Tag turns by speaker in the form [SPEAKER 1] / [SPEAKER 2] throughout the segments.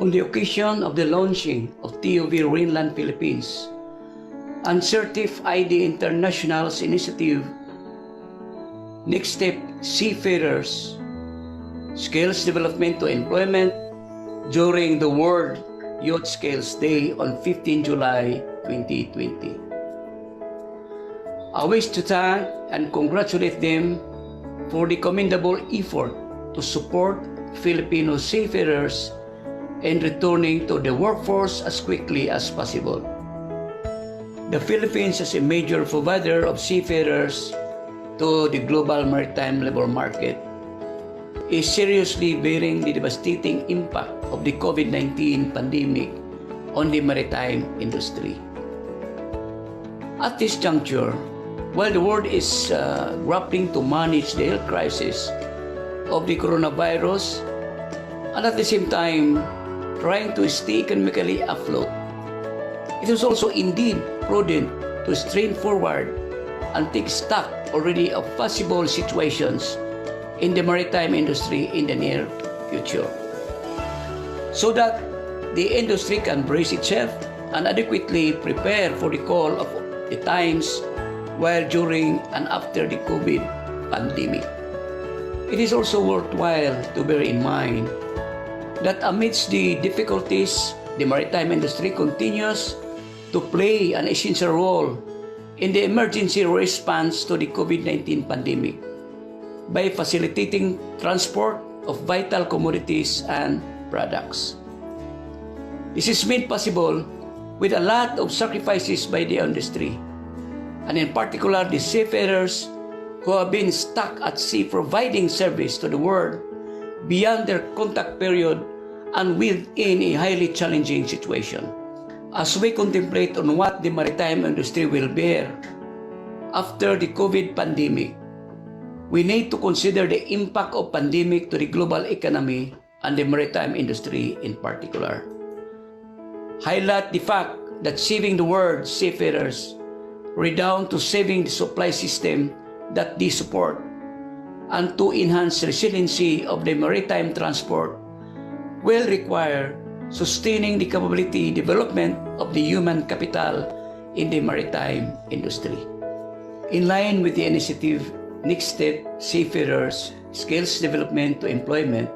[SPEAKER 1] on the occasion of the launching of TOV Rhineland Philippines and Certif-ID International's initiative, Next Step Seafarers, Skills Development to Employment during the World Youth Skills Day on 15 July 2020. I wish to thank and congratulate them for the commendable effort to support Filipino seafarers in returning to the workforce as quickly as possible. The Philippines is a major provider of seafarers to the global maritime labor market, is seriously bearing the devastating impact of the COVID-19 pandemic on the maritime industry. At this juncture, while the world is grappling to manage the health crisis of the coronavirus and at the same time trying to stay economically afloat, it is also indeed prudent to strain forward and take stock already of possible situations in the maritime industry in the near future, so that the industry can brace itself and adequately prepare for the call of the times while during and after the COVID pandemic. It is also worthwhile to bear in mind that amidst the difficulties, the maritime industry continues to play an essential role in the emergency response to the COVID-19 pandemic by facilitating transport of vital commodities and products. This is made possible with a lot of sacrifices by the industry, and in particular the seafarers who have been stuck at sea providing service to the world beyond their contact period and within a highly challenging situation. As we contemplate on what the maritime industry will bear after the COVID pandemic, we need to consider the impact of pandemic to the global economy and the maritime industry in particular. Highlight the fact that saving the world's seafarers redound to saving the supply system that they support, and to enhance resiliency of the maritime transport will require sustaining the capability development of the human capital in the maritime industry. In line with the initiative Next Step Seafarers, Skills Development to Employment,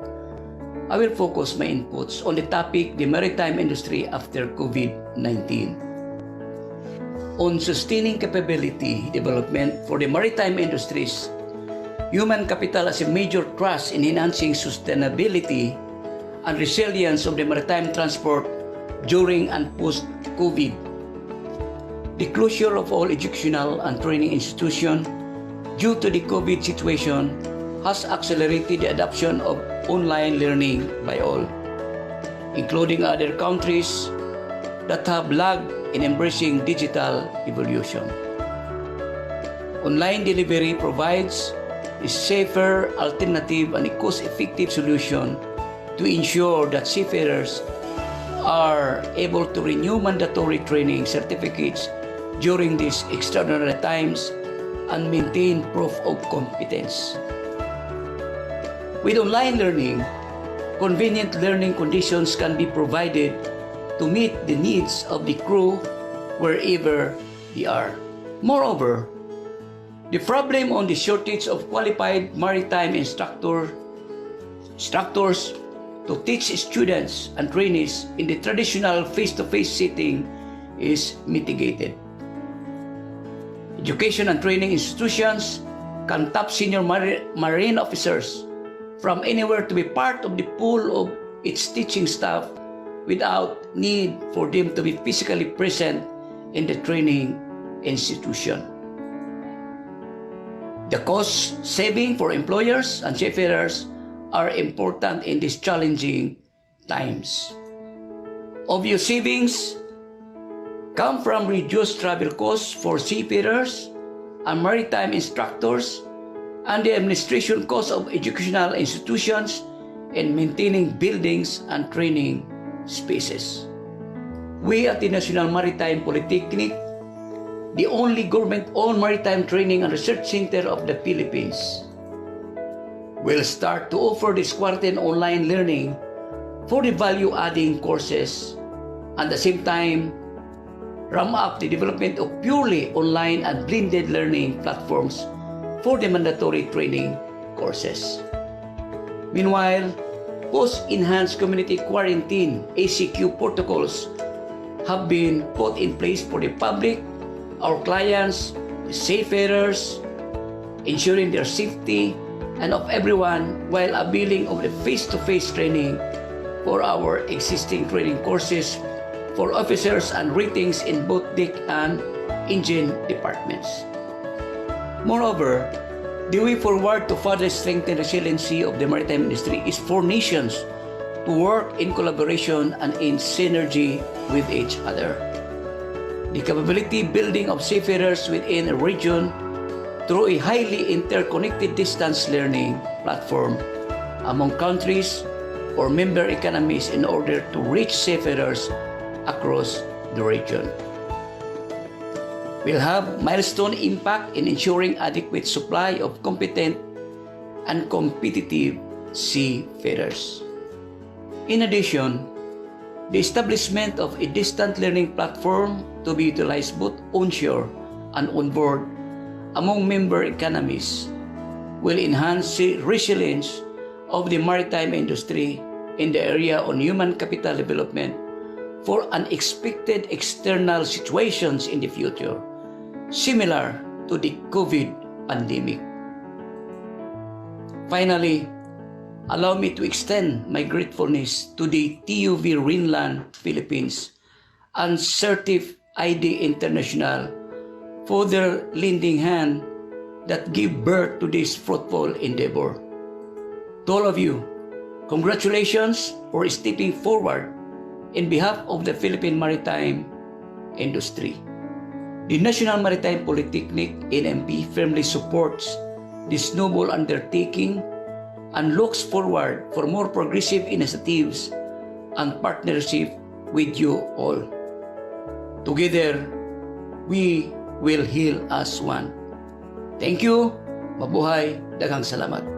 [SPEAKER 1] I will focus my inputs on the topic the maritime industry after COVID-19. On sustaining capability development for the maritime industries, human capital has a major thrust in enhancing sustainability and resilience of the maritime transport during and post-COVID. The closure of all educational and training institutions due to the COVID situation has accelerated the adoption of online learning by all, including other countries that have lagged in embracing digital evolution. Online delivery provides a safer alternative and a cost-effective solution to ensure that seafarers are able to renew mandatory training certificates during these extraordinary times and maintain proof of competence. With online learning, convenient learning conditions can be provided to meet the needs of the crew wherever they are. Moreover, the problem on the shortage of qualified maritime instructors to teach students and trainees in the traditional face-to-face setting is mitigated. Education and training institutions can tap senior marine officers from anywhere to be part of the pool of its teaching staff without need for them to be physically present in the training institution. The cost saving for employers and seafarers are important in these challenging times. Obvious savings come from reduced travel costs for seafarers and maritime instructors and the administration costs of educational institutions in maintaining buildings and training spaces. We at the National Maritime Polytechnic, the only government-owned maritime training and research center of the Philippines, will start to offer this quarantine online learning for the value-adding courses, at the same time, ramp up the development of purely online and blended learning platforms for the mandatory training courses. Meanwhile, post-enhanced community quarantine (ACQ) protocols have been put in place for the public, our clients, the seafarers, ensuring their safety and of everyone while availing of the face-to-face training for our existing training courses for officers and ratings in both deck and engine departments. Moreover, the way forward to further strengthen resiliency of the maritime industry is for nations to work in collaboration and in synergy with each other. The capability building of seafarers within a region through a highly interconnected distance learning platform among countries or member economies in order to reach seafarers across the region will have milestone impact in ensuring adequate supply of competent and competitive seafarers. In addition, the establishment of a distant learning platform to be utilized both onshore and onboard among member economies will enhance the resilience of the maritime industry in the area on human capital development for unexpected external situations in the future, similar to the COVID pandemic. Finally, allow me to extend my gratefulness to the TUV Rhineland, Philippines, and Certif-ID International for their lending hand that give birth to this fruitful endeavor. To all of you, congratulations for stepping forward in behalf of the Philippine maritime industry. The National Maritime Polytechnic (NMP) firmly supports this noble undertaking and looks forward for more progressive initiatives and partnership with you all. Together, we will heal as one. Thank you. Mabuhay. Daghang salamat.